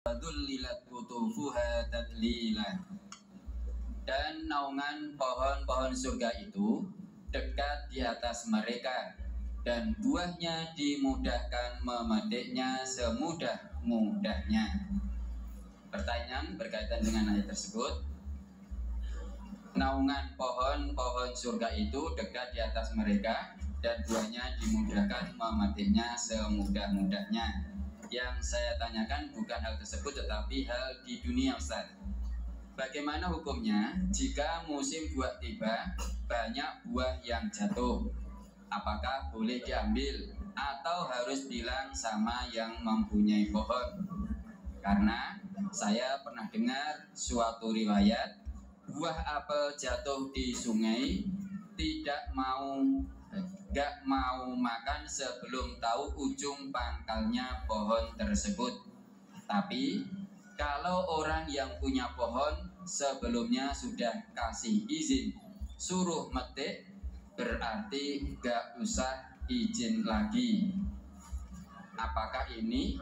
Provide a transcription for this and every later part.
Dzullilat qutufuha tadlila. Dan naungan pohon-pohon surga itu dekat di atas mereka, dan buahnya dimudahkan memetiknya semudah-mudahnya. Pertanyaan berkaitan dengan ayat tersebut. Naungan pohon-pohon surga itu dekat di atas mereka, dan buahnya dimudahkan memetiknya semudah-mudahnya. Yang saya tanyakan bukan hal tersebut, tetapi hal di dunia, Ustaz. Bagaimana hukumnya jika musim buah tiba, banyak buah yang jatuh? Apakah boleh diambil atau harus bilang sama yang mempunyai pohon? Karena saya pernah dengar suatu riwayat, buah apel jatuh di sungai, gak mau makan sebelum tahu ujung pangkalnya pohon tersebut. Tapi kalau orang yang punya pohon sebelumnya sudah kasih izin suruh metik, berarti gak usah izin lagi. Apakah ini?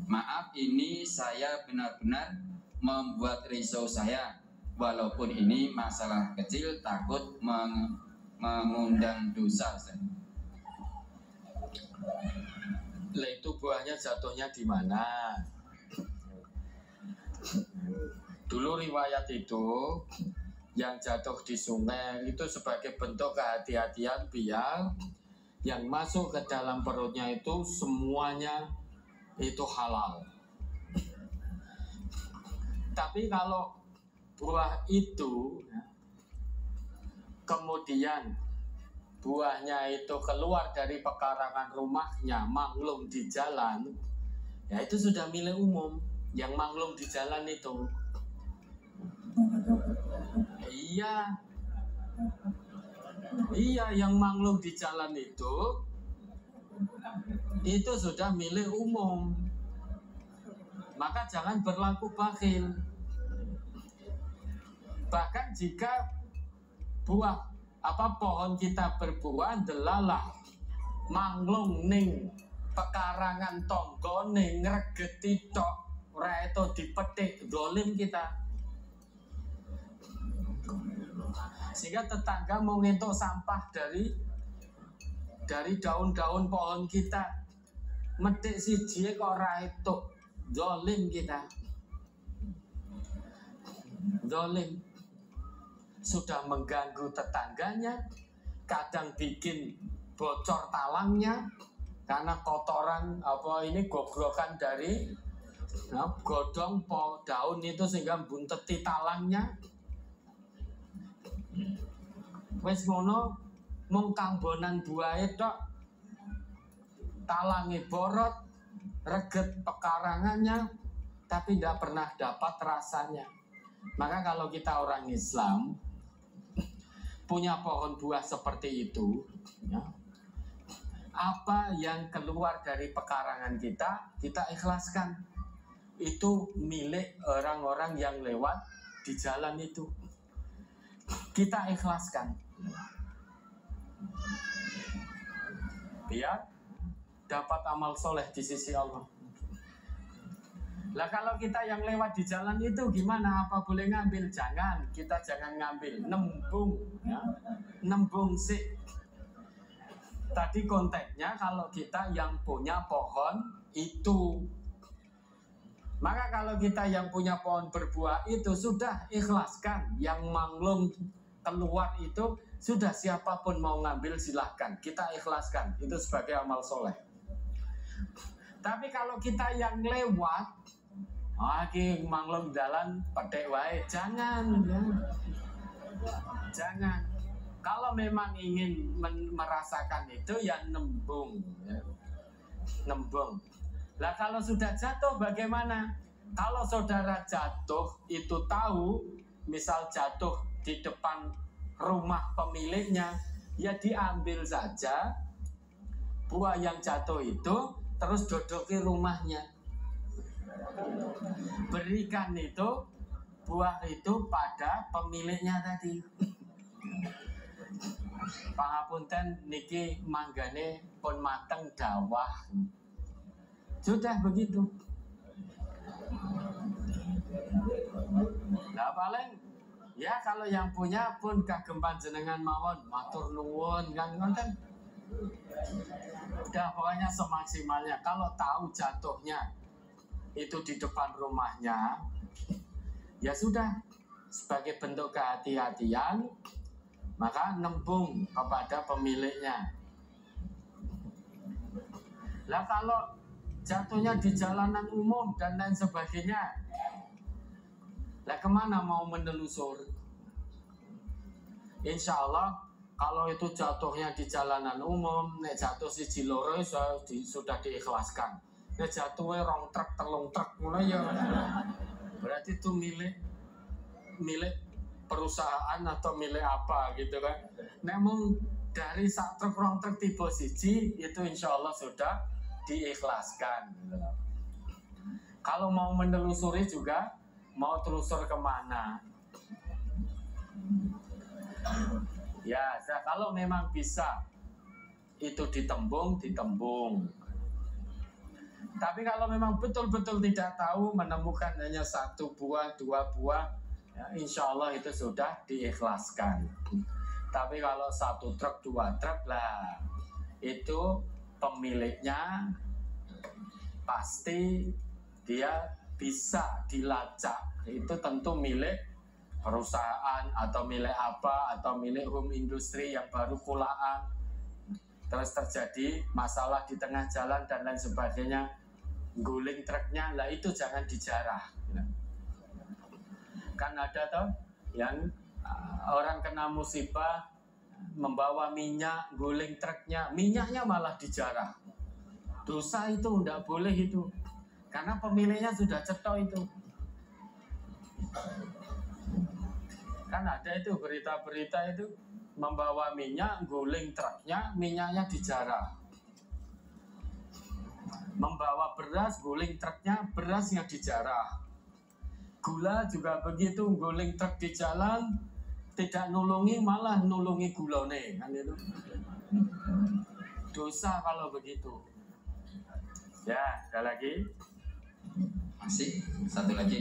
Maaf, ini saya benar-benar membuat risau saya. Walaupun ini masalah kecil, takut mengundang dosa. Lah itu buahnya jatuhnya di mana? Dulu riwayat itu yang jatuh di sungai itu sebagai bentuk kehati-hatian biar yang masuk ke dalam perutnya itu semuanya itu halal. Tapi kalau buah itu kemudian buahnya itu keluar dari pekarangan rumahnya, manglung di jalan, ya itu sudah milik umum. Yang manglung di jalan itu, iya, yang manglung di jalan itu sudah milik umum. Maka jangan berlaku bakhil. Bahkan jika pohon kita berbuah delalah manglung ning pekarangan tonggo ning ngregeti tok ora itu dipetik, dolim kita. Sehingga tetangga mau ngentuk sampah dari daun-daun pohon kita, metik siji kok ora itu, dolim kita. Dolim. Sudah mengganggu tetangganya, kadang bikin bocor talangnya karena kotoran gogrokan dari godong daun itu sehingga bunteti talangnya. Wes ngono mung kambonan buahe tok, talange borot, reget pekarangannya, tapi tidak pernah dapat rasanya. Maka kalau kita orang Islam punya pohon buah seperti itu, ya, apa yang keluar dari pekarangan kita ikhlaskan. Itu milik orang-orang yang lewat di jalan itu. Kita ikhlaskan. Biar dapat amal soleh di sisi Allah. Lah kalau kita yang lewat di jalan itu gimana? Apa boleh ngambil? Jangan, kita jangan ngambil. Nembung, ya. Nembung sih. Tadi konteksnya kalau kita yang punya pohon itu. Maka kalau kita yang punya pohon berbuah itu sudah ikhlaskan. Yang manglung keluar itu sudah, siapapun mau ngambil silahkan. Kita ikhlaskan, itu sebagai amal soleh. Tapi kalau kita yang lewat, lagi manglung jalan pedek wae, jangan, ya. Jangan. Kalau memang ingin merasakan itu ya nembung, ya. Nembung. Lah kalau sudah jatuh bagaimana? Kalau saudara jatuh itu tahu, misal jatuh di depan rumah pemiliknya, ya diambil saja buah yang jatuh itu, terus dodoki rumahnya. Berikan itu buah itu pada pemiliknya tadi. Pangapunten niki manggane pun mateng dawah. Sudah begitu. paling ya kalau yang punya pun kagem panjenengan mawon matur nuwun kan ngoten. Udah pokoknya semaksimalnya. Kalau tahu jatuhnya itu di depan rumahnya, ya sudah sebagai bentuk kehati-hatian maka nembung kepada pemiliknya. Lah kalau jatuhnya di jalanan umum dan lain sebagainya, lah kemana mau menelusur? Insya Allah kalau itu jatuhnya di jalanan umum, nek jatuh si loro sudah diikhlaskan. Nek jatuhnya rong truk, telung truk mulai ya. Berarti itu milik perusahaan atau milik apa gitu kan. Namun dari sak truk rong truk tipe siji itu insya Allah sudah diikhlaskan gitu. Kalau mau menelusuri juga mau telusur kemana ya, kalau memang bisa itu ditembung. Tapi kalau memang betul-betul tidak tahu, menemukan hanya 1 buah, 2 buah, ya, insya Allah itu sudah diikhlaskan. Tapi kalau 1 truk, 2 truk lah, itu pemiliknya pasti dia bisa dilacak. Itu tentu milik perusahaan atau milik apa, atau milik home industri yang baru kulaan. Terus terjadi masalah di tengah jalan dan lain sebagainya, guling truknya, lah itu jangan dijarah. Kan ada toh yang orang kena musibah membawa minyak, guling truknya, minyaknya malah dijarah. Dosa itu tidak boleh itu, karena pemiliknya sudah cetok itu. Kan ada itu berita-berita itu membawa minyak, guling truknya, minyaknya dijarah. Membawa beras, guling truknya, berasnya dijarah. Gula juga begitu, guling truk di jalan, tidak nulungi, malah nulungi gulone, kan itu. Dosa kalau begitu. Ya, ada lagi? Masih 1 lagi.